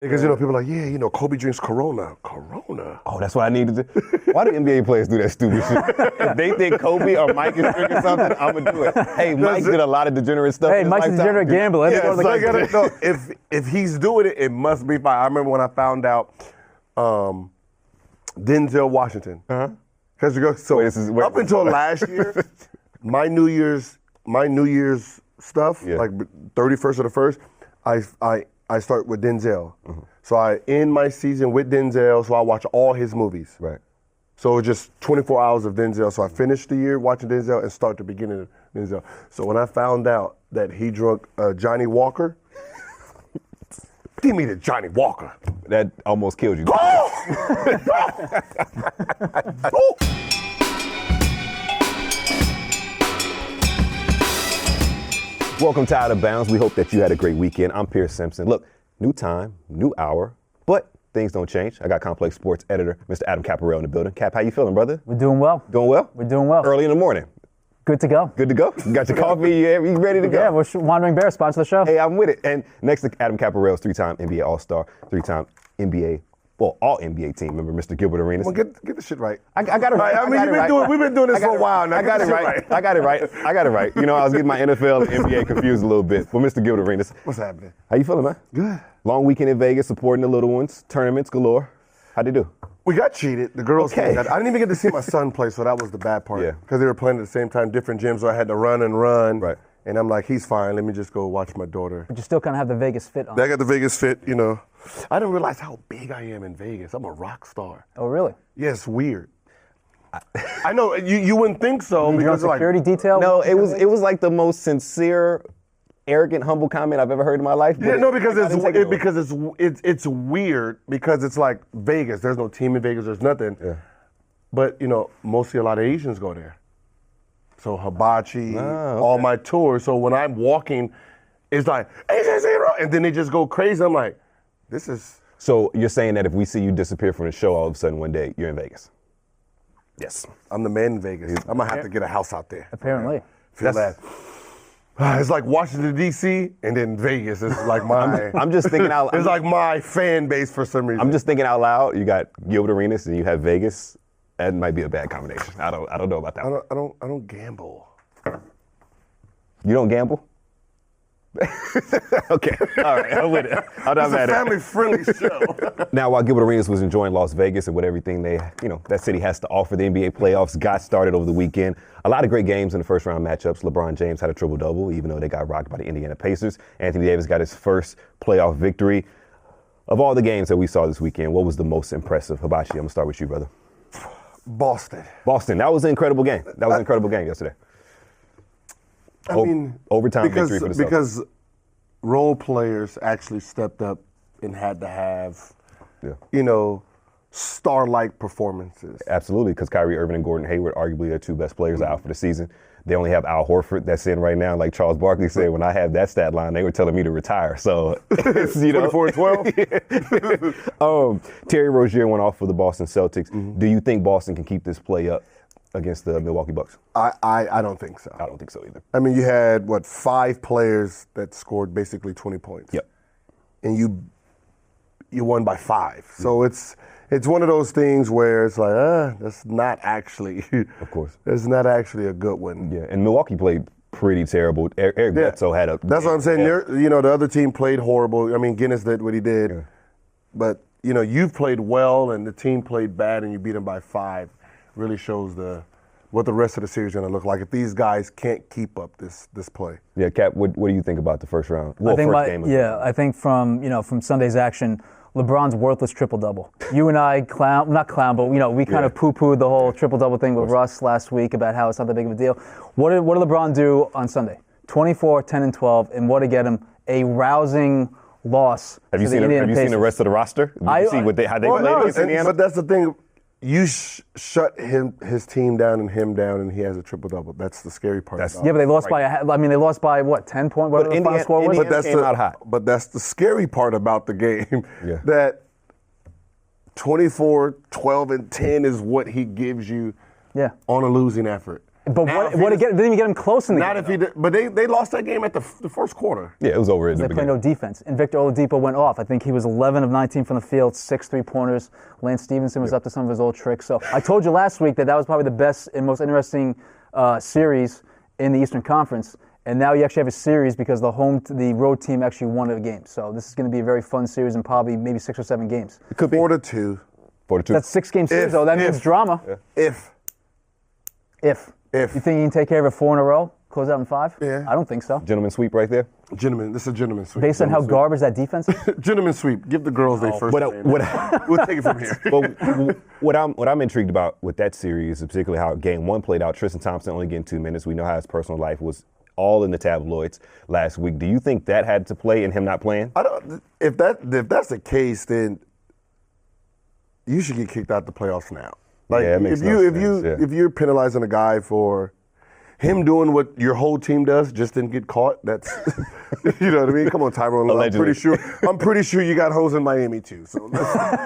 Because, people are like, yeah, Kobe drinks Corona. Corona. Oh, that's what I needed to. Why do NBA players do that stupid shit? If they think Kobe or Mike is drinking something, I'm going to do it. Hey, Mike did a lot of degeneraate stuff. Hey, Mike's a degenerate gambler. Yeah, so I gotta know, if he's doing it, it must be fine. I remember when I found out Denzel Washington. So up until last year, my New Year's stuff, like 31st of the 1st, I start with Denzel. Mm-hmm. So I end my season with Denzel, so I watch all his movies. Right. So it's just 24 hours of Denzel. So I finish the year watching Denzel and start the beginning of Denzel. So when I found out that he drunk Johnny Walker, give me the Johnny Walker. That almost killed you. Go! Go! Welcome to Out of Bounds. We hope that you had a great weekend. I'm Pierce Simpson. Look, new time, new hour, but things don't change. I got Complex Sports editor, Mr. Adam Caparell in the building. Cap, how you feeling, brother? We're doing well. Doing well? We're doing well. Early in the morning. Good to go. Good to go? You got your coffee? You ready to go? Yeah, we're Wandering Bear, sponsor the show. Hey, I'm with it. And next to Adam Caparell's three-time NBA All-Star, three-time NBA, all NBA team member, Mr. Gilbert Arenas. Well, get the shit right. I got it right. We've been doing this for a while now. I got it right. I got it right. I was getting my NFL and NBA confused a little bit. But Mr. Gilbert Arenas. What's happening? How you feeling, man? Good. Long weekend in Vegas, supporting the little ones, tournaments galore. How'd they do? We got cheated. The girls Okay. I didn't even get to see my son play, so that was the bad part. Yeah. Because they were playing at the same time, different gyms, so I had to run. Right. And I'm like, he's fine. Let me just go watch my daughter. But you still kind of have the Vegas fit on. I got the Vegas fit, I didn't realize how big I am in Vegas. I'm a rock star. Oh, really? Yeah, it's weird. I know, you wouldn't think so. Because security detail? No, it was like the most sincere, arrogant, humble comment I've ever heard in my life. Yeah, no, because it's weird because it's like Vegas. There's no team in Vegas. There's nothing. Yeah. But mostly a lot of Asians go there. So hibachi, all my tours. So when I'm walking, it's like Asian zero, and then they just go crazy. I'm like, this is. So you're saying that if we see you disappear from the show, all of a sudden one day you're in Vegas? Yes. I'm the man in Vegas. I'm gonna have to get a house out there. Apparently. Feel that. It's like Washington, D.C., and then Vegas. It's like my. I'm just thinking out. It's like my fan base for some reason. I'm just thinking out loud. You got Gilbert Arenas and you have Vegas. That might be a bad combination. I don't know about that. I don't gamble. You don't gamble? Okay. All right. I'm with it. I'm not mad at it. It's a family-friendly show. Now, while Gilbert Arenas was enjoying Las Vegas and what everything that city has to offer, the NBA playoffs got started over the weekend. A lot of great games in the first round matchups. LeBron James had a triple-double, even though they got rocked by the Indiana Pacers. Anthony Davis got his first playoff victory. Of all the games that we saw this weekend, what was the most impressive? Hibachi, I'm going to start with you, brother. Boston. That was an incredible game. That was an incredible game yesterday. Overtime victory for the Celtics. Because role players actually stepped up and had to have, star-like performances. Absolutely, because Kyrie Irving and Gordon Hayward, arguably their two best players, are out for the season. They only have Al Horford that's in right now. Like Charles Barkley said, when I have that stat line, they were telling me to retire. So, 24 and 12? Terry Rozier went off for the Boston Celtics. Mm-hmm. Do you think Boston can keep this play up against the Milwaukee Bucks? I don't think so. I don't think so either. I mean, you had, 5 players that scored basically 20 points. Yep. And you won by 5. Mm-hmm. So it's one of those things where it's like, that's not actually. Of course. It's not actually a good one. Yeah, and Milwaukee played pretty terrible. Eric Bledsoe had a. That's what I'm saying. Yeah. The other team played horrible. I mean, Guinness did what he did. Yeah. But, you've played well and the team played bad and you beat them by 5. Really shows what the rest of the series is going to look like if these guys can't keep up this play. Yeah, Cap, what do you think about the first round? I think from Sunday's action, LeBron's worthless triple-double. You and I we kind of poo-pooed the whole triple-double thing with Russ last week about how it's not that big of a deal. What did LeBron do on Sunday? 24, 10, and 12, and what to get him? A rousing loss. Have you seen the rest of the roster? How they played against Indiana? But that's the thing. You shut his team down and him down, and he has a triple-double. That's the scary part. But they lost they lost by what, 10 points? What the final score was? But that's the scary part about the game. Yeah. That 24, 12, and 10 is what he gives you on a losing effort. But didn't even get him close in the game. Not if he did, but they lost that game at the first quarter. Yeah, it was over in the They played no defense. And Victor Oladipo went off. I think he was 11 of 19 from the field, 6 3-pointers. Lance Stevenson was up to some of his old tricks. So I told you last week that was probably the best and most interesting series in the Eastern Conference. And now you actually have a series because the road team actually won a game. So this is going to be a very fun series and probably maybe 6 or 7 games. It could be 4-2. 4-2. That's 6-game series, though. That means drama. Yeah. If. You think you can take care of it 4 in a row? Close out in 5? Yeah. I don't think so. Gentleman sweep right there. This is a gentleman sweep. Based on how garbage that defense is? Gentleman sweep. Give the girls their first. We'll take it from here. But what I'm intrigued about with that series, particularly how Game 1 played out, Tristan Thompson only getting 2 minutes. We know how his personal life was all in the tabloids last week. Do you think that had to play in him not playing? If that's the case, then you should get kicked out the playoffs now. Like yeah, it makes sense. If you're penalizing a guy for him doing what your whole team does, just didn't get caught. That's you know what I mean. Come on, Tyrone. I'm pretty sure you got hoes in Miami too. So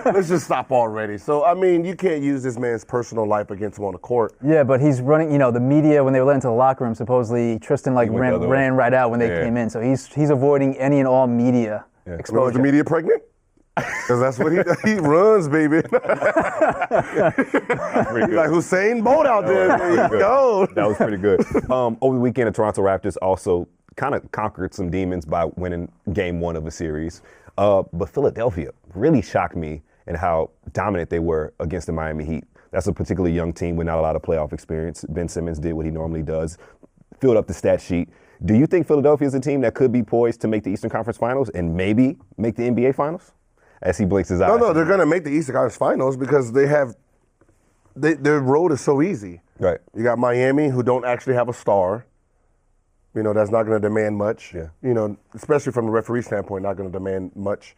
let's just stop already. So I mean, you can't use this man's personal life against him on the court. Yeah, but he's running. You know, the media when they were let into the locker room, supposedly Tristan ran right out when they came in. So he's avoiding any and all media exposure. Was the media pregnant? Because that's what he runs, baby. He's like Hussein Bolt out there. Go. That was pretty good. Over the weekend, the Toronto Raptors also kind of conquered some demons by winning Game 1 of a series. But Philadelphia really shocked me in how dominant they were against the Miami Heat. That's a particularly young team with not a lot of playoff experience. Ben Simmons did what he normally does, filled up the stat sheet. Do you think Philadelphia is a team that could be poised to make the Eastern Conference Finals and maybe make the NBA Finals? As he blinks his eyes. No, they're going to make the Eastern Conference Finals because their road is so easy. Right. You got Miami, who don't actually have a star. You know, that's not going to demand much. Yeah. You know, especially from the referee standpoint, not going to demand much.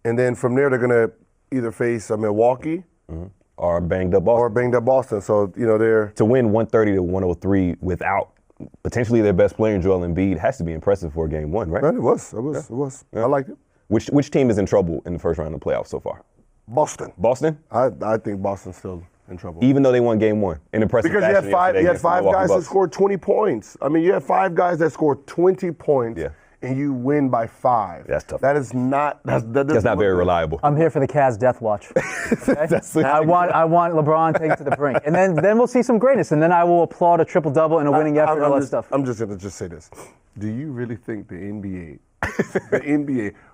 And then from there, they're going to either face a Milwaukee or banged up Boston. So, you know, to win 130-103 without potentially their best player, Joel Embiid, has to be impressive for Game 1, right? It was. Yeah. I liked it. Which team is in trouble in the first round of the playoffs so far? Boston. Boston? I think Boston's still in trouble. Even though they won Game 1 in impressive because fashion. You had five guys that scored 20 points. I mean, you had 5 guys that scored 20 points. Yeah. And you win by 5. That's tough. That is not. That's not very reliable. I'm here for the Cavs death watch. Okay? I want LeBron taken it to the brink, and then we'll see some greatness, and then I will applaud a triple double and a winning effort and all that stuff. I'm just gonna say this. Do you really think the NBA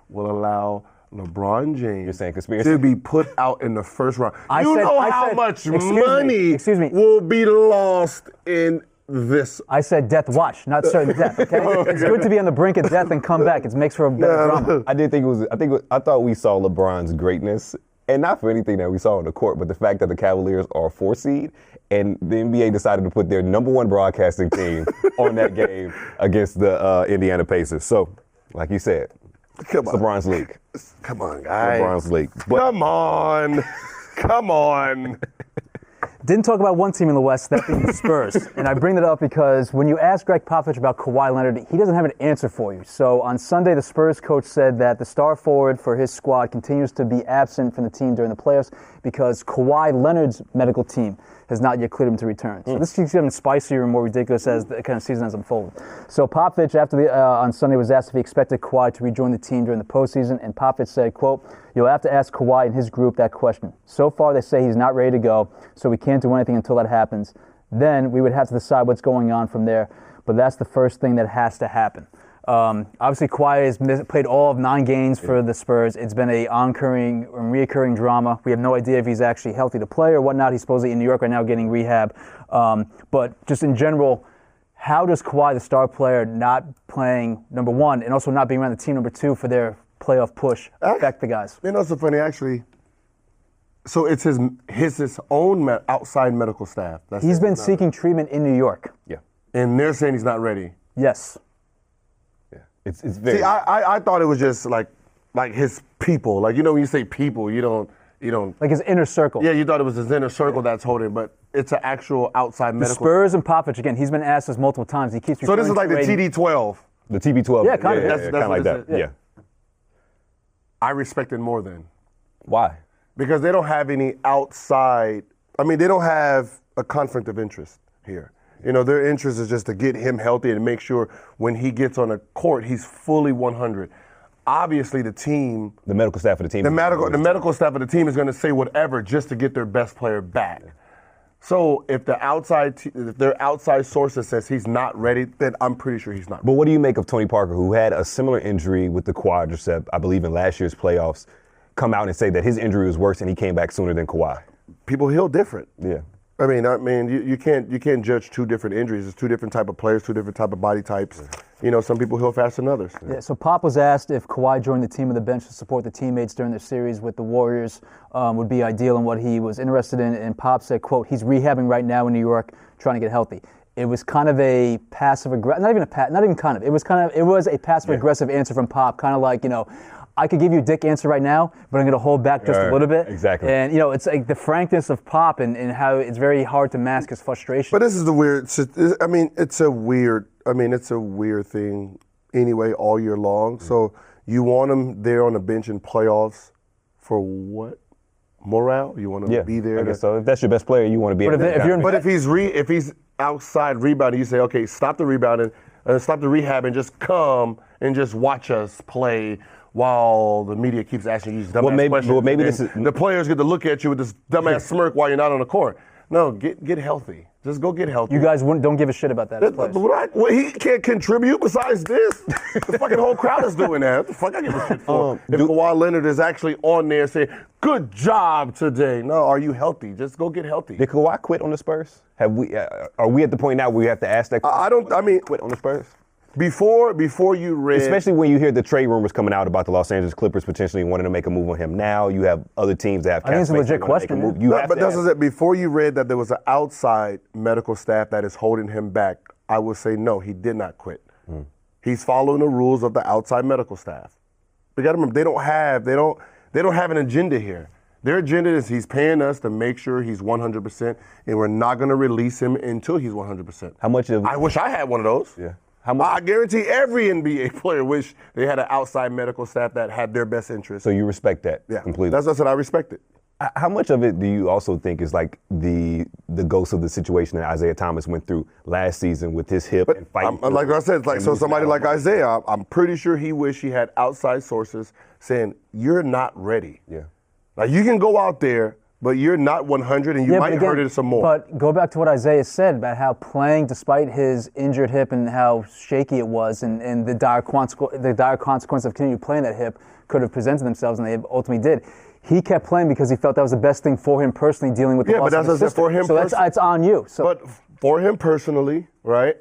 will allow LeBron James You're saying conspiracy? to be put out in the first round? I how said, much money will be lost in this. I said death watch, not certain death. Okay, it's good to be on the brink of death and come back. It makes for a better drama. I thought we saw LeBron's greatness, and not for anything that we saw on the court, but the fact that the Cavaliers are a 4 seed, and the NBA decided to put their number 1 broadcasting team on that game against the Indiana Pacers. So, like you said, it's LeBron's league. Come on, guys. LeBron's league. Come on. Didn't talk about one team in the West, that being the Spurs. And I bring that up because when you ask Gregg Popovich about Kawhi Leonard, he doesn't have an answer for you. So on Sunday, the Spurs coach said that the star forward for his squad continues to be absent from the team during the playoffs because Kawhi Leonard's medical team has not yet cleared him to return. So this keeps getting spicier and more ridiculous as the kind of season has unfolded. So Popovich, on Sunday, was asked if he expected Kawhi to rejoin the team during the postseason, and Popovich said, quote, "You'll have to ask Kawhi and his group that question. So far, they say he's not ready to go, so we can't do anything until that happens. Then we would have to decide what's going on from there, but that's the first thing that has to happen." Obviously, Kawhi has played all of 9 games for the Spurs. It's been a reoccurring drama. We have no idea if he's actually healthy to play or whatnot. He's supposedly in New York right now getting rehab. But just in general, how does Kawhi, the star player, not playing, number 1, and also not being around the team, number 2, for their playoff push, affect the guys? You know, it's so funny, actually. So it's his own outside medical staff. He's been seeking treatment in New York. Yeah. And they're saying he's not ready. Yes. It's very. See, I thought it was just like his people. Like, you know, when you say people, you don't. Like his inner circle. Yeah, you thought it was his inner circle that's holding, but it's an actual outside medical. Spurs and Popovich, again, he's been asked this multiple times. He keeps. So this is like the TB12. The TB12. Yeah, kind of. That's kind of like that. Yeah. I respect it more then. Why? Because they don't have any outside. I mean, they don't have a conflict of interest here. You know, their interest is just to get him healthy and make sure when he gets on the court, he's fully 100. Obviously, the medical staff of the team, the medical staff of the team is going to say whatever just to get their best player back. So if their outside sources says he's not ready, then I'm pretty sure he's not ready. But what do you make of Tony Parker, who had a similar injury with the quadricep, I believe in last year's playoffs, come out and say that his injury was worse and he came back sooner than Kawhi? People heal different. Yeah. I mean, you can't judge two different injuries. It's two different type of players, two different type of body types. You know, some people heal faster than others. Yeah. So Pop was asked if Kawhi joined the team on the bench to support the teammates during their series with the Warriors would be ideal and what he was interested in. And Pop said, "quote He's rehabbing right now in New York, trying to get healthy." It was kind of a passive aggressive, It was a passive aggressive answer from Pop, kind of like, you know, I could give you a dick answer right now, but I'm going to hold back just a little bit. Exactly. And, you know, it's like the frankness of Pop and how it's very hard to mask his frustration. But this is the weird, it's a weird thing anyway all year long. Mm-hmm. So you want him there on the bench in playoffs for what? Morale? You want him to be there? I guess so. If that's your best player, you want to be But if he's outside rebounding, you say, okay, stop the rebounding, stop the rehab and just come and just watch us play while the media keeps asking you these dumbass questions. Well, maybe the players get to look at you with this dumbass smirk while you're not on the court. No, get healthy. Just go get healthy. You guys don't give a shit about that. Well, he can't contribute besides this. The fucking whole crowd is doing that. What the fuck I give a shit for? If Kawhi Leonard is actually on there saying, good job today. No, are you healthy? Just go get healthy. Did Kawhi quit on the Spurs? Are we at the point now where we have to ask that question? Quit on the Spurs? Before you read, especially when you hear the trade rumors coming out about the Los Angeles Clippers potentially wanting to make a move on him. Now you have other teams that have. I think it's a legit question. But that's it. Before you read that there was an outside medical staff that is holding him back, I would say no, he did not quit. He's following the rules of the outside medical staff. We got to remember they don't have an agenda here. Their agenda is he's paying us to make sure he's 100%, and we're not going to release him until he's 100%. How much of? I wish I had one of those. Yeah. I guarantee every NBA player wish they had an outside medical staff that had their best interest. So you respect that completely? That's what I said. I respect it. How much of it do you also think is like the ghost of the situation that Isaiah Thomas went through last season with his hip and fighting? Like I said, so somebody like Isaiah, I'm pretty sure he wished he had outside sources saying, you're not ready. Yeah. Now, you can go out there, but you're not 100 and you might hurt it some more. But go back to what Isaiah said about how playing despite his injured hip and how shaky it was and the dire consequence of continuing playing that hip could have presented themselves, and they ultimately did. He kept playing because he felt that was the best thing for him personally, dealing with the loss of his sister. For him. So it's on you. So. But for him personally, right?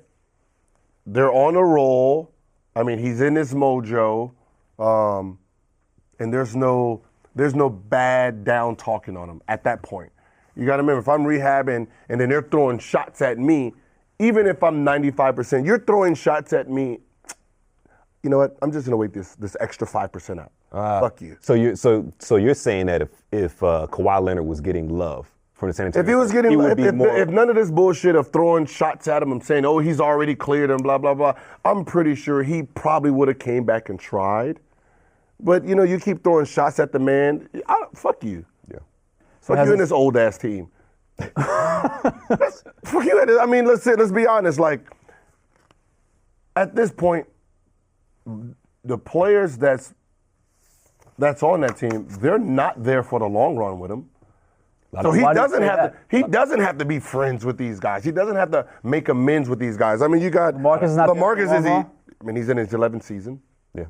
They're on a roll. I mean, he's in his mojo, and there's no bad down talking on him at that point. You got to remember, if I'm rehabbing and then they're throwing shots at me, even if I'm 95%, you're throwing shots at me. You know what? I'm just gonna wait this extra 5% out. Fuck you. So you're saying that if Kawhi Leonard was getting love from the San Antonio, if he was getting, if none of this bullshit of throwing shots at him and saying, oh, he's already cleared and blah blah blah, I'm pretty sure he probably would have came back and tried. But you know, you keep throwing shots at the man. Fuck you. Yeah. So fuck you and this old ass team. Fuck you. I mean, let's be honest. Like at this point, the players that's on that team, they're not there for the long run with him. So he doesn't have to be friends with these guys. He doesn't have to make amends with these guys. I mean, you got LaMarcus he's in his 11th season. Yeah.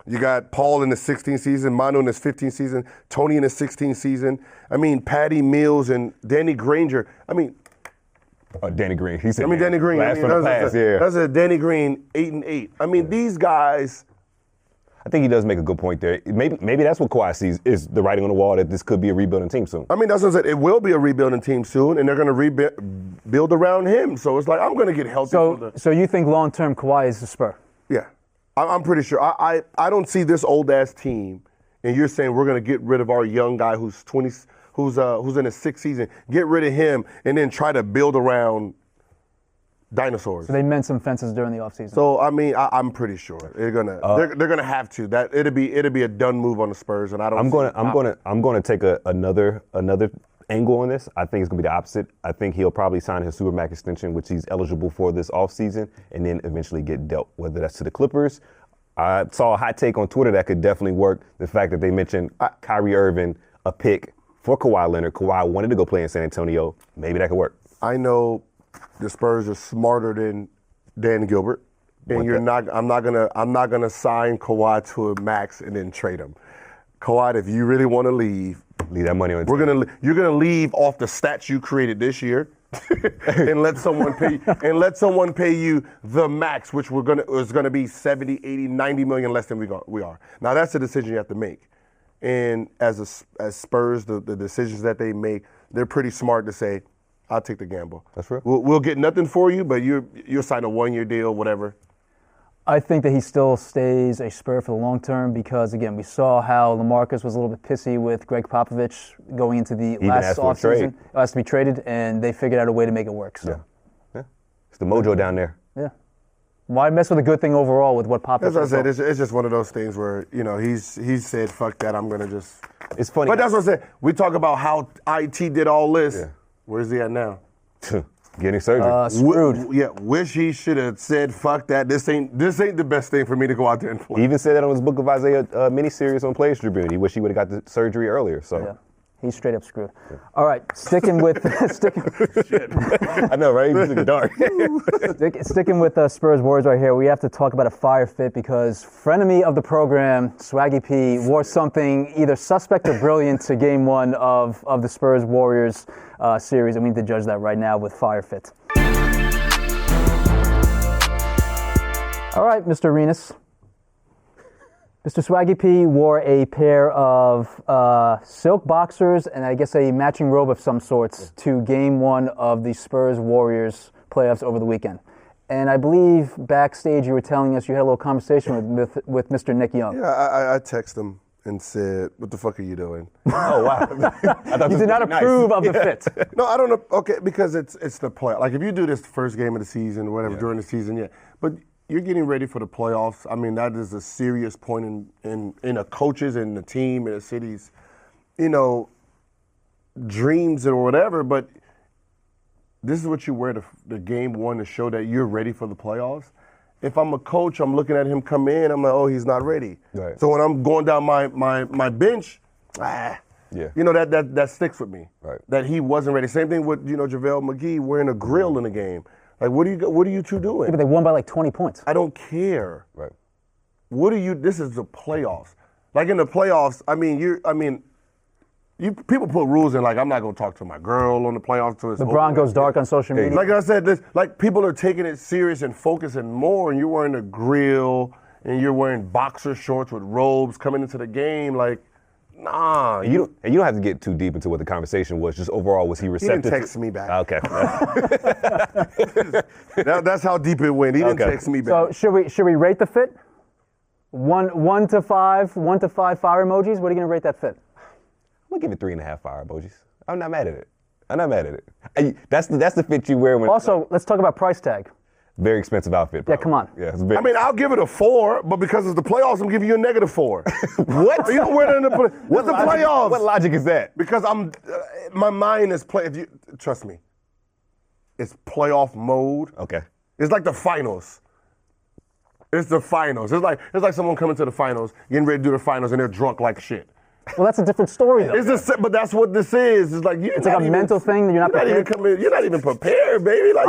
You got Paul in his 16th season, Manu in his 15th season, Tony in his 16th season. I mean, Patty Mills and Danny Granger. I mean, Danny Green. He said, Danny Green. That's a Danny Green 8-8. I mean, these guys. I think he does make a good point there. Maybe that's what Kawhi sees is the writing on the wall that this could be a rebuilding team soon. I mean, that's what I said. It will be a rebuilding team soon, and they're going to build around him. So it's like, I'm going to get healthy. So you think long-term Kawhi is the Spur? Yeah. I'm pretty sure. I don't see this old-ass team, and you're saying we're going to get rid of our young guy who's 20, who's in his sixth season, get rid of him, and then try to build around dinosaurs. So they mend some fences during the offseason. So I mean, I'm pretty sure they're gonna have to. That it'll be a done move on the Spurs, and I don't. I'm gonna take another angle on this. I think it's going to be the opposite. I think he'll probably sign his Supermax extension, which he's eligible for this offseason, and then eventually get dealt, whether that's to the Clippers. I saw a hot take on Twitter that could definitely work. The fact that they mentioned Kyrie Irving, a pick for Kawhi Leonard. Kawhi wanted to go play in San Antonio. Maybe that could work. I know the Spurs are smarter than Dan Gilbert, and I'm not gonna sign Kawhi to a max and then trade him. Kawhi, if you really want to leave that money on. You're gonna leave off the stats you created this year, and let someone pay you the max, which is gonna be 70, 80, 90 million less than we are. Now that's a decision you have to make, and as Spurs, the decisions that they make, they're pretty smart to say, I'll take the gamble. That's right. We'll get nothing for you, but you'll sign a 1-year deal, whatever. I think that he still stays a Spur for the long term because, again, we saw how LaMarcus was a little bit pissy with Gregg Popovich going into the last offseason. Asked to be traded, and they figured out a way to make it work. So. Yeah. It's the mojo down there. Yeah. Why mess with a good thing overall with what Popovich As I said, it's just one of those things where, he said, fuck that, I'm going to just. It's funny. But that's what I said. We talk about how IT did all this. Yeah. Where's he at now? Getting surgery. Screwed. Wish he should have said, "Fuck that! This ain't the best thing for me to go out there and play." He even said that on his Book of Isaiah miniseries on Players Tribune. He wish he would have got the surgery earlier. So. Yeah. He's straight up screwed. Yeah. All right, sticking with Shit. I know, right? He's in the dark. Sticking with Spurs Warriors right here, we have to talk about a fire fit because frenemy of the program, Swaggy P, wore something either suspect or brilliant to Game 1 of the Spurs Warriors series, and we need to judge that right now with fire fit. All right, Mr. Arenas. Mr. Swaggy P wore a pair of silk boxers and I guess a matching robe of some sorts to Game 1 of the Spurs Warriors playoffs over the weekend. And I believe backstage you were telling us you had a little conversation with Mr. Nick Young. Yeah, I texted him and said, "What the fuck are you doing?" Oh, wow. You did not approve of the fit. No, I don't know. Okay, because it's the play. Like if you do this first game of the season or whatever during the season, but you're getting ready for the playoffs. I mean, that is a serious point in a coach's and the team and the city's, dreams or whatever. But this is what you wear the Game 1 to show that you're ready for the playoffs. If I'm a coach, I'm looking at him come in, I'm like, oh, he's not ready. Right. So when I'm going down my bench, that sticks with me. Right. That he wasn't ready. Same thing with JaVale McGee wearing a grill in the game. Like, what are you two doing? Yeah, but they won by like 20 points. I don't care. Right. This is the playoffs. Like in the playoffs, people put rules in, like I'm not gonna talk to my girl on the playoffs. LeBron goes dark on social media. Like I said, people are taking it serious and focusing more, and you're wearing a grill and you're wearing boxer shorts with robes coming into the game, like. Nah. You don't have to get too deep into what the conversation was. Just overall, was he receptive? He didn't text me back. Okay. That's how deep it went. He didn't text me back. So should we rate the fit? 1 to 5, 1 to 5 fire emojis. What are you gonna rate that fit? I'm gonna give it 3.5 fire emojis. I'm not mad at it. That's the fit you wear when. Also, let's talk about price tag. Very expensive outfit. Probably. Yeah, come on. Yeah, I'll give it a 4, but because it's the playoffs, I'm giving you a -4. What? You don't wear that in the playoffs. What's the playoffs? What logic is that? Because my mind is trust me, it's playoff mode. Okay. It's like the finals. It's the finals. It's like someone coming to the finals, getting ready to do the finals, and they're drunk like shit. Well, that's a different story, though. But that's what this is. It's like it's like a mental thing that you're not prepared. You're not even prepared, baby. Like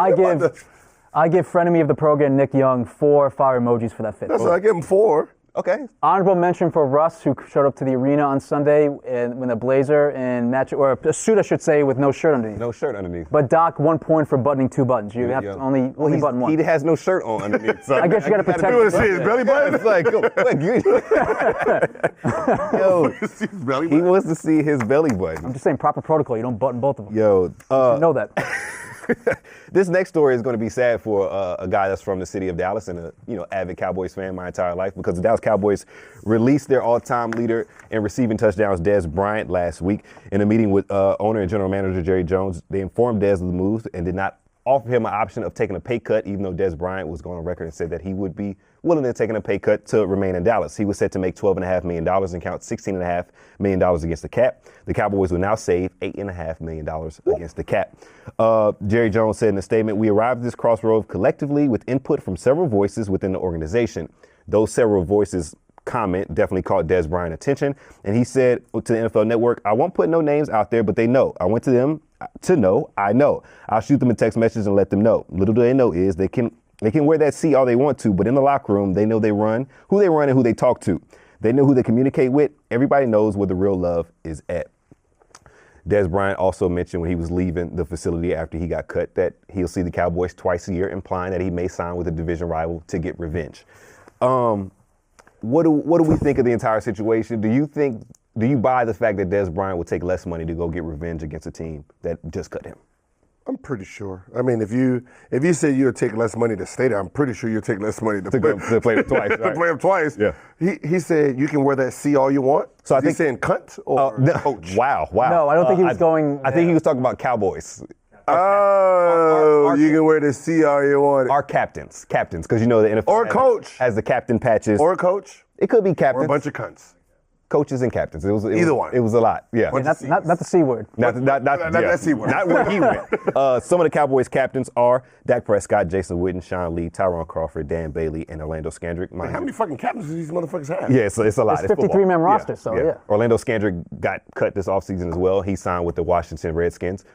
I give frenemy of the program, Nick Young, 4 fire emojis for that fit. That's what I give him 4. Okay. Honorable mention for Russ, who showed up to the arena on Sunday with a blazer and or a suit, I should say, with no shirt underneath. No shirt underneath. But Doc, 1 point for buttoning 2 buttons. You have to only button 1. He has no shirt on underneath. So I guess you got to protect. You want to see his belly button? It's like, yo, he wants to see his belly button. I'm just saying, proper protocol. You don't button both of them. Yo, you know that. This next story is going to be sad for a guy that's from the city of Dallas and a avid Cowboys fan my entire life, because the Dallas Cowboys released their all-time leader in receiving touchdowns, Dez Bryant, last week. In a meeting with owner and general manager Jerry Jones, they informed Dez of the moves and did not offer him an option of taking a pay cut, even though Dez Bryant was going on record and said that he would be willing to take a pay cut to remain in Dallas. He was set to make $12.5 million and count $16.5 million against the cap. The Cowboys will now save $8.5 million against the cap. Jerry Jones said in a statement, "We arrived at this crossroad collectively with input from several voices within the organization. Those several voices comment definitely caught Dez Bryant attention, and he said to the NFL Network, I won't put no names out there, but they know. I went to them to know. I know. I'll shoot them a text message and let them know. Little do they know is they can wear that C all they want to, but in the locker room, they know who they run and who they talk to. They know who they communicate with. Everybody knows where the real love is at." Dez Bryant also mentioned when he was leaving the facility after he got cut that he'll see the Cowboys twice a year, implying that he may sign with a division rival to get revenge. What do we think of the entire situation? Do you buy the fact that Dez Bryant will take less money to go get revenge against a team that just cut him? I'm pretty sure. I mean, if you say you'll take less money to stay there, I'm pretty sure you'll take less money to play him twice. Right? To play him twice. Yeah. He said you can wear that C all you want. So I think he's saying cunt or coach. Wow. No, I don't think he was going. I think he was talking about Cowboys. You can wear the C all you want. Our captains, because the NFL or coach has the captain patches. Or coach. It could be captains. Or a bunch of cunts. Coaches and captains. Either one. It was a lot. Yeah. Not the C word. Not that C word. Not where he went. Some of the Cowboys captains are Dak Prescott, Jason Witten, Sean Lee, Tyron Crawford, Dan Bailey, and Orlando Scandrick. How many fucking captains do these motherfuckers have? Yeah, it's a lot. It's 53-man roster, yeah. Orlando Scandrick got cut this offseason as well. He signed with the Washington Redskins.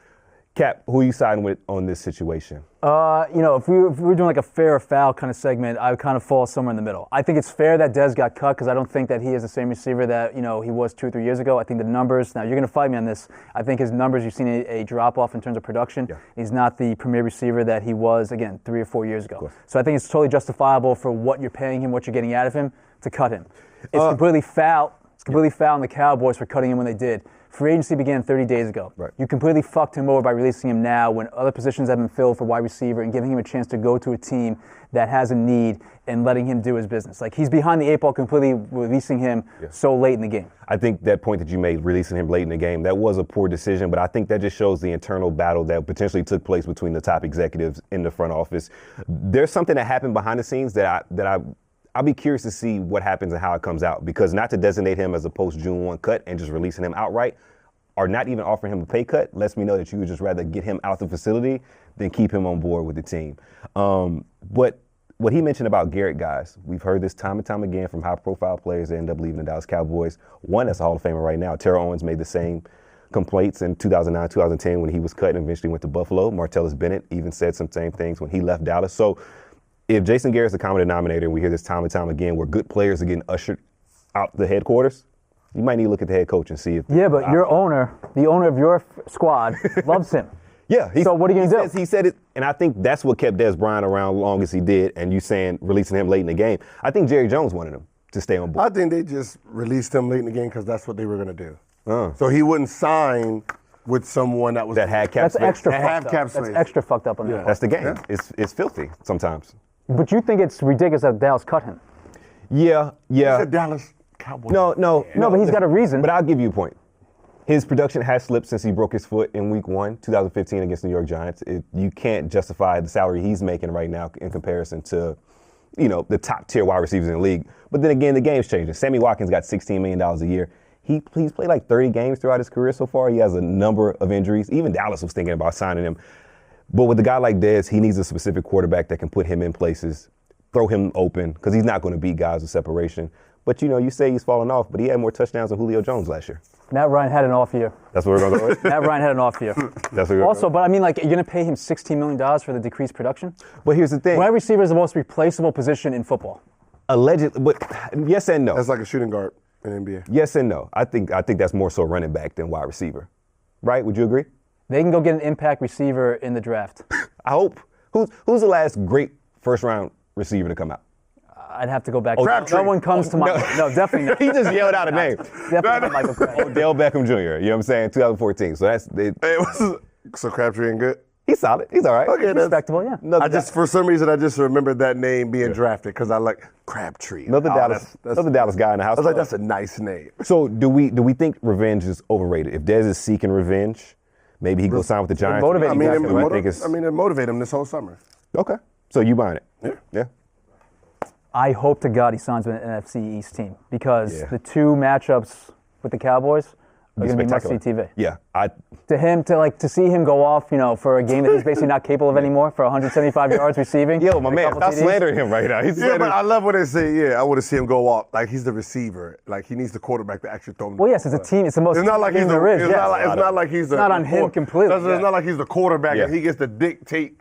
Cap, who are you siding with on this situation? If we were doing like a fair or foul kind of segment, I would kind of fall somewhere in the middle. I think it's fair that Dez got cut because I don't think that he is the same receiver that he was 2 or 3 years ago. I think the numbers. Now you're going to fight me on this. I think his numbers. You've seen a drop off in terms of production. Yeah. He's not the premier receiver that he was again 3 or 4 years ago. So I think it's totally justifiable for what you're paying him, what you're getting out of him, to cut him. It's completely foul. It's completely foul on the Cowboys for cutting him when they did. Free agency began 30 days ago. Right. You completely fucked him over by releasing him now when other positions have been filled for wide receiver and giving him a chance to go to a team that has a need and letting him do his business. Like, he's behind the 8 ball completely releasing him so late in the game. I think that point that you made, releasing him late in the game, that was a poor decision, but I think that just shows the internal battle that potentially took place between the top executives in the front office. There's something that happened behind the scenes that I'll be curious to see what happens and how it comes out, because not to designate him as a post-June 1 cut and just releasing him outright or not even offering him a pay cut lets me know that you would just rather get him out the facility than keep him on board with the team. But what he mentioned about Garrett guys, we've heard this time and time again from high-profile players that end up leaving the Dallas Cowboys. One that's a Hall of Famer right now, Terrell Owens, made the same complaints in 2009, 2010 when he was cut and eventually went to Buffalo. Martellus Bennett even said some same things when he left Dallas. So if Jason Garrett's the common denominator, and we hear this time and time again where good players are getting ushered out the headquarters, you might need to look at the head coach and see if... Yeah, but your owner, the owner of your squad, loves him. Yeah. So what are you going to do? He said it, and I think that's what kept Dez Bryant around long as he did, and you saying releasing him late in the game. I think Jerry Jones wanted him to stay on board. I think they just released him late in the game because that's what they were going to do. So he wouldn't sign with someone that was... That had cap space. That's extra fucked up. That's extra fucked up on that. That's the game. Yeah. It's filthy sometimes. But you think it's ridiculous that Dallas cut him? Yeah. It's a Dallas Cowboys. No, but he's got a reason. But I'll give you a point. His production has slipped since he broke his foot in Week 1, 2015 against New York Giants. You can't justify the salary he's making right now in comparison to, the top tier wide receivers in the league. But then again, the game's changing. Sammy Watkins got $16 million a year. He's played like 30 games throughout his career so far. He has a number of injuries. Even Dallas was thinking about signing him. But with a guy like Dez, he needs a specific quarterback that can put him in places, throw him open, because he's not going to beat guys with separation. But, you say he's fallen off, but he had more touchdowns than Julio Jones last year. Matt Ryan had an off year. That's what we're going to go with? Matt Ryan had an off year. That's what we're also, but I mean, you're going to pay him $16 million for the decreased production? But here's the thing. Wide receiver is the most replaceable position in football. Allegedly, but yes and no. That's like a shooting guard in NBA. Yes and no. I think that's more so running back than wide receiver. Right? Would you agree? They can go get an impact receiver in the draft. I hope. Who's the last great first-round receiver to come out? I'd have to go back. No one comes to mind. No, definitely not. He just yelled out a name. Definitely not Michael Crabtree. Odell Beckham Jr., you know what I'm saying? 2014. So that's... So Crabtree ain't good? He's solid. He's all right. Okay, respectable, yeah. For some reason, I just remembered that name being drafted because I like Crabtree. Another Dallas guy in the house. I was like, that's a nice name. So do we think revenge is overrated? If Dez is seeking revenge, maybe he goes sign with the Giants. It motivated him this whole summer. Okay. So you buying it? Yeah. I hope to God he signs with an NFC East team because the two matchups with the Cowboys are going to be must-see TV. Yeah, To see him go off, for a game that he's basically not capable of anymore for 175 yards receiving. Yo, my man, stop slandering him right now. But I love when they say, I want to see him go off like he's the receiver, like he needs the quarterback to actually throw him. Well, yes, it's a team. It's the most. It's not like team there is. It's not like he's. It's not on him completely. It's not like he's the quarterback and he gets to dictate.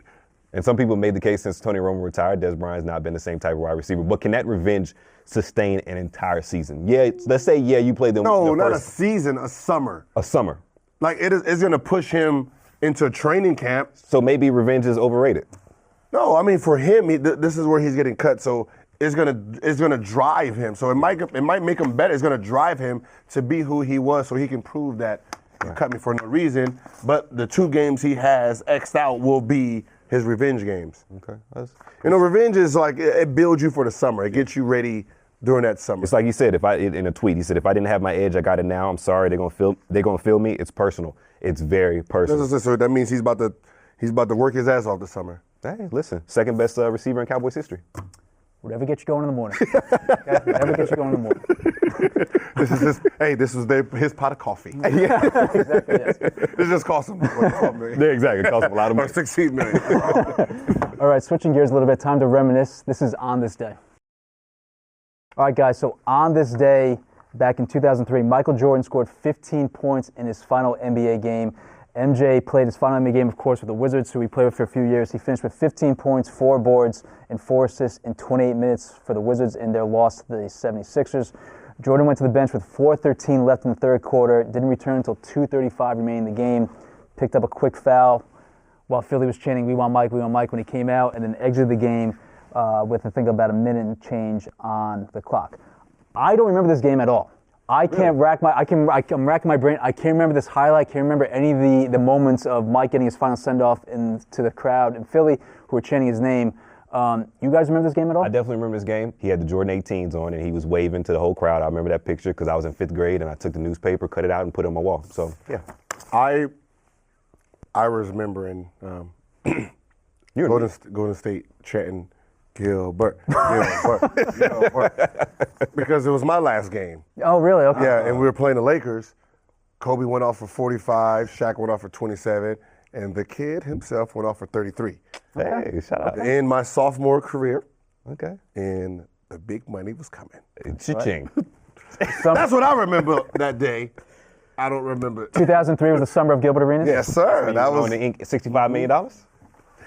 And some people made the case since Tony Romo retired, Dez Bryant's not been the same type of wide receiver. But can that revenge sustain an entire season? Yeah, let's say, you played them. No, not a season, a summer. A summer. Like, it's going to push him into a training camp. So maybe revenge is overrated. No, I mean, for him, this is where he's getting cut. So it's gonna drive him. So it might make him better. It's going to drive him to be who he was so he can prove that you cut me for no reason. But the 2 games he has X'd out will be his revenge games. Okay. Revenge is like, it builds you for the summer. It gets you ready during that summer. It's like you said, in a tweet, he said, if I didn't have my edge, I got it now. I'm sorry, they're gonna feel me. It's personal. It's very personal. So that means he's about to work his ass off this summer. Hey, listen, second best receiver in Cowboys history. Whatever gets you going in the morning. Whatever gets you going in the morning. This was his pot of coffee. Yeah, exactly. Yes. This just cost him $12 million. Yeah, exactly. It cost him a lot of money. Or $16 million. All right, switching gears a little bit. Time to reminisce. This is On This Day. All right, guys. So on this day, back in 2003, Michael Jordan scored 15 points in his final NBA game. MJ played his final NBA game, of course, with the Wizards, who he played with for a few years. He finished with 15 points, 4 boards, and 4 assists in 28 minutes for the Wizards in their loss to the 76ers. Jordan went to the bench with 4:13 left in the third quarter, didn't return until 2:35 remaining in the game, picked up a quick foul while Philly was chanting, "We want Mike, we want Mike," when he came out, and then exited the game with, I think, about a minute and change on the clock. I don't remember this game at all. I'm racking my brain. I can't remember this highlight. I can't remember any of the moments of Mike getting his final send-off to the crowd in Philly who were chanting his name. You guys remember this game at all? I definitely remember this game. He had the Jordan 18s on, and he was waving to the whole crowd. I remember that picture because I was in 5th grade, and I took the newspaper, cut it out, and put it on my wall. So, yeah. I was remembering Golden State chanting Gilbert, because it was my last game. Oh, really? Okay. Yeah, and we were playing the Lakers. Kobe went off for 45, Shaq went off for 27, and the kid himself went off for 33. Hey, shout out. In my sophomore career. Okay. And the big money was coming. Cha-ching. That's what I remember that day. I don't remember. 2003 was the summer of Gilbert Arenas? Yes, sir. That was $65 million?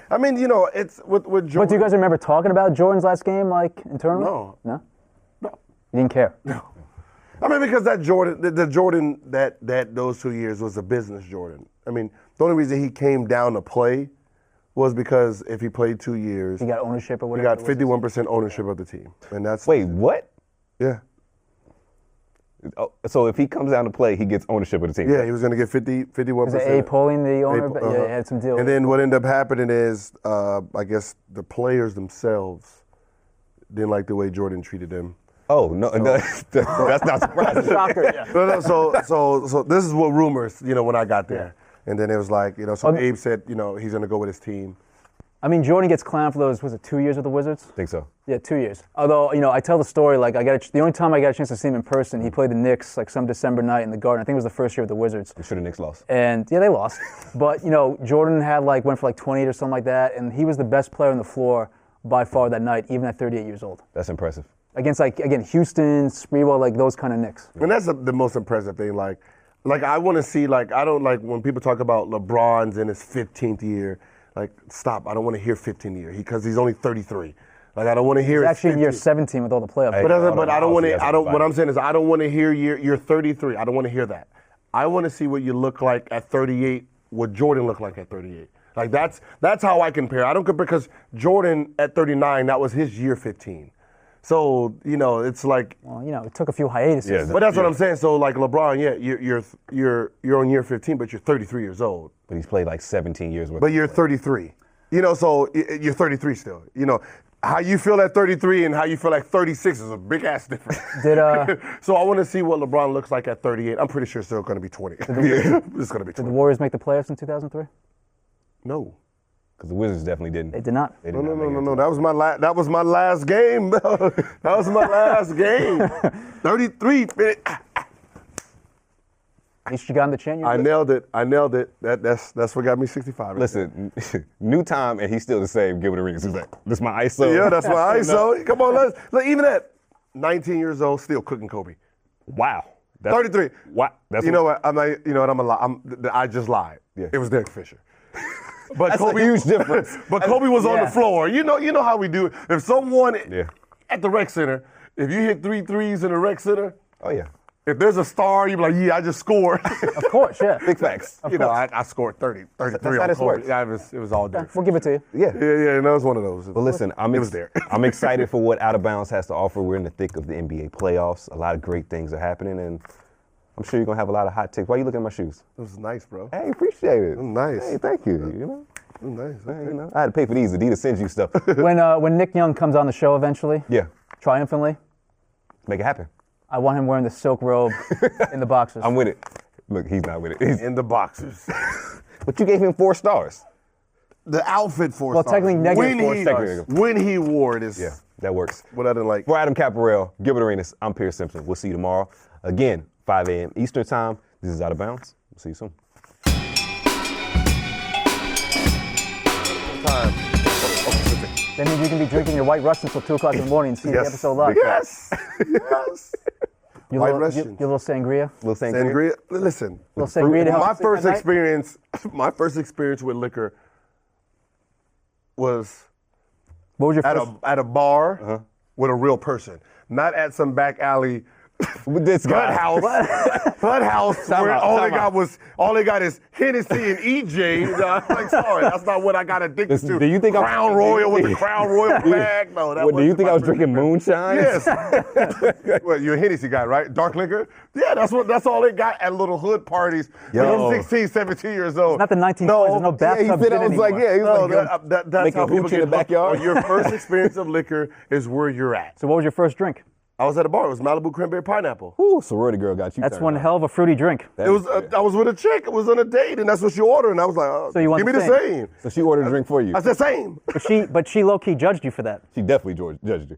I mean, it's with Jordan. But do you guys remember talking about Jordan's last game, like, internally? No. No? No. You didn't care? No. I mean, because that Jordan, the Jordan that those 2 years was a business Jordan. I mean, the only reason he came down to play was because if he played 2 years, he got ownership or he whatever. got 51% ownership of the team, and that's. Wait, what? Yeah. Oh, so if he comes down to play, he gets ownership of the team. Yeah, he was going to get 51%. Was it A. Pauling, the owner? Yeah, he had some deal. And then what ended up happening is, I guess the players themselves didn't like the way Jordan treated them. Oh no, that's not surprising. Shocker, yeah. No, so this is what rumors, when I got there, and then it was like, so Abe said, he's going to go with his team. I mean, Jordan gets clowned for those, was it 2 years with the Wizards? I think so. Yeah, 2 years. Although, I tell the story, like, the only time I got a chance to see him in person, he played the Knicks, like, some December night in the Garden. I think it was the first year with the Wizards. I'm sure the Knicks lost. And, yeah, they lost. But, Jordan went for, 28 or something like that, and he was the best player on the floor by far that night, even at 38 years old. That's impressive. Against, again, Houston, Sprewell, those kind of Knicks. And that's the most impressive thing, like I want to see, I don't like when people talk about LeBron's in his 15th year. Stop. I don't want to hear 15 year because he's only 33. I don't want to hear. He's actually in year 17 with all the playoffs. But I don't want to. What I'm saying is, I don't want to hear you're 33. I don't want to hear that. I want to see what you look like at 38. What Jordan looked like at 38. That's how I compare. I don't compare because Jordan at 39, that was his year 15. So, it's like. Well, it took a few hiatuses. Yeah, but that's what I'm saying. So, LeBron, you're on year 15, but you're 33 years old. But he's played 17 years worth. But you're 33. So you're 33 still. How you feel at 33 and how you feel at 36 is a big ass difference. So I want to see what LeBron looks like at 38. I'm pretty sure it's still going to be 20. It's going to be 20. Did the Warriors make the playoffs in 2003? No. Because the Wizards definitely didn't. They did not. They did No. not make it to That was my that was my last game. That was my last game. 33 minutes. At least you got in the chin. I nailed it. That's what got me 65. Right Listen, new time, and he's still the same. Gilbert Arenas. He's like, this is my ISO. Yeah, that's my ISO. Come on, let's even at 19 years old, still cooking Kobe. Wow. 33. Wow. You know what? I'm a lie. I just lied. Yeah. It was Derek Fisher. But That's Kobe, a huge difference. But Kobe was on Yeah. the floor. You know how we do it. If someone Yeah. at the rec center, if you hit 3 threes in the rec center, Oh, yeah. if there's a star, you be like, yeah, I just scored. Of course, yeah. Big facts. I scored 33 That's on how this Kobe. works. Yeah, it was all Derek. We'll give it to you. Yeah. Yeah, that was one of those. Well, listen, I'm excited for what Out of Bounds has to offer. We're in the thick of the NBA playoffs. A lot of great things are happening, and I'm sure you're going to have a lot of hot takes. Why are you looking at my shoes? It was nice, bro. Hey, appreciate it. Nice. Hey, thank you. You know? Nice. Hey, you know, I had to pay for these. Adidas sends you stuff. When Nick Young comes on the show eventually, Yeah. triumphantly, Make it happen. I want him wearing the silk robe in the boxers. I'm with it. Look, he's not with it. In the boxers. But you gave him 4 stars. The outfit for Well, technically negative 4 stars. When he wore it is Yeah, that works. what I didn't like. For Adam Caparel, Gilbert Arenas, I'm Pierce Simpson. We'll see you tomorrow. Again, 5 a.m. Eastern Time. This is Out of Bounds. We'll see you soon. That means you can be drinking your White Russian until 2 o'clock in the morning and see the episode live. Yes. Yes. Your White little, Russians. your little sangria. We'll say Sangria. Listen. Little sangria to help My you sleep first at night? experience with liquor was What was your first? at a bar with a real person, not at some back alley With this guy. Bud house where out, all time they got is Hennessy and EJ. I'm like, sorry, that's not what I got addicted Listen, to. do you think I'm- Crown Royal with the Crown Royal bag? No, that What, do you wasn't think my I was first drinking experience. moonshine? Yes. Well, you're a Hennessy guy, right? Dark liquor? Yeah, that's all they got at little hood parties. Yo. When 16, 17 years old. Not the 1920s. There's no Yeah, bathtub he said shit I was like, anymore. yeah, he was No, like, that's making how people hoochie in get the backyard. hooked. Your first experience of liquor is where you're at. So what was your first drink? I was at a bar. It was Malibu Cranberry Pineapple. Ooh, sorority girl got you. That's turned one on. hell of a fruity drink. It was. I was with a chick. It was on a date, and that's what she ordered. And I was like, oh, So you want give me the the same. same. So she ordered a drink for you. I said same. But she low key judged you for that. She definitely judged you.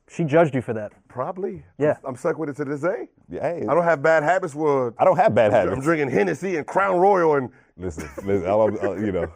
She judged you for that. Probably. Yeah. I'm stuck with it to this day. Yeah, hey, I don't have bad habits. I don't have bad I'm habits. drinking Hennessy and Crown Royal and Listen, you know.